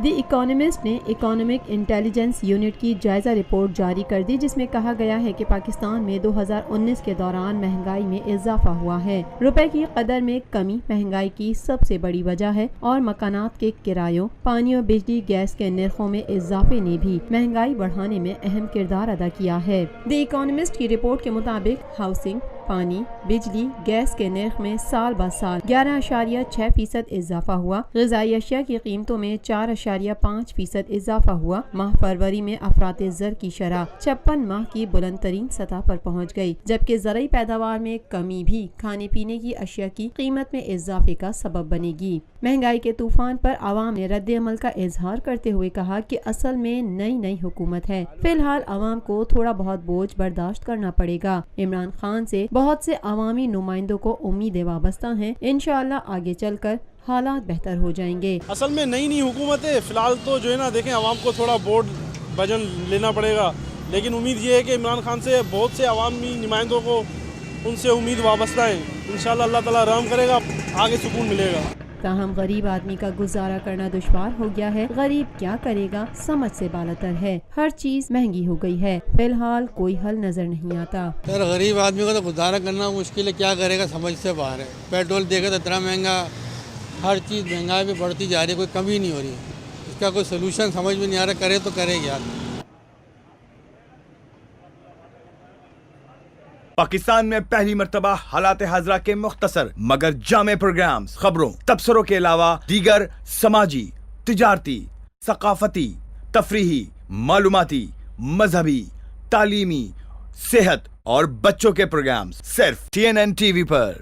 دی economist نے economic intelligence unit کی جائزہ رپورٹ جاری کر دی، جس میں کہا گیا ہے کہ پاکستان میں 2019 کے دوران مہنگائی میں اضافہ ہوا ہے۔ روپے کی قدر میں کمی مہنگائی کی سب سے بڑی وجہ ہے اور مکانات کے کرایوں، پانی اور بجلی گیس کے نرخوں میں اضافے نے بھی مہنگائی بڑھانے میں اہم کردار ادا کیا ہے۔ دی اکانومسٹ کی رپورٹ کے مطابق ہاؤسنگ، پانی، بجلی، گیس کے نرخ میں سال بہ سال 11.6% اضافہ ہوا۔ غذائی اشیاء کی قیمتوں میں 4.5% اضافہ ہوا۔ ماہ فروری میں افراط زر کی شرح 56 ماہ کی بلند ترین سطح پر پہنچ گئی، جبکہ زرعی پیداوار میں کمی بھی کھانے پینے کی اشیاء کی قیمت میں اضافے کا سبب بنے گی۔ مہنگائی کے طوفان پر عوام نے رد عمل کا اظہار کرتے ہوئے کہا کہ اصل میں نئی حکومت ہے، فی الحال عوام کو تھوڑا بہت بوجھ برداشت کرنا پڑے گا۔ عمران خان سے بہت سے عوامی نمائندوں کو امیدیں وابستہ ہیں، انشاءاللہ آگے چل کر حالات بہتر ہو جائیں گے۔ اصل میں نئی حکومت ہے، فی الحال تو جو ہے نا دیکھیں عوام کو تھوڑا بجن لینا پڑے گا، لیکن امید یہ ہے کہ عمران خان سے بہت سے عوامی نمائندوں کو ان سے امید وابستہ ہیں، انشاءاللہ اللہ تعالیٰ رحم کرے گا، آگے سکون ملے گا۔ تاہم غریب آدمی کا گزارا کرنا دشوار ہو گیا ہے۔ غریب کیا کرے گا سمجھ سے بالاتر ہے، ہر چیز مہنگی ہو گئی ہے، فی الحال کوئی حل نظر نہیں آتا۔ سر غریب آدمی کو تو گزارا کرنا مشکل ہے، کیا کرے گا سمجھ سے باہر ہے۔ پیٹرول دیکھے تو اتنا مہنگا، ہر چیز مہنگائی بھی بڑھتی جا رہی ہے، کوئی کمی نہیں ہو رہی۔ اس کا کوئی سلوشن سمجھ میں نہیں آ رہا، کرے تو کرے کیا۔ پاکستان میں پہلی مرتبہ حالات حاضرہ کے مختصر مگر جامع پروگرامز، خبروں، تبصروں کے علاوہ دیگر سماجی، تجارتی، ثقافتی، تفریحی، معلوماتی، مذہبی، تعلیمی، صحت اور بچوں کے پروگرامز صرف TNN TV پر۔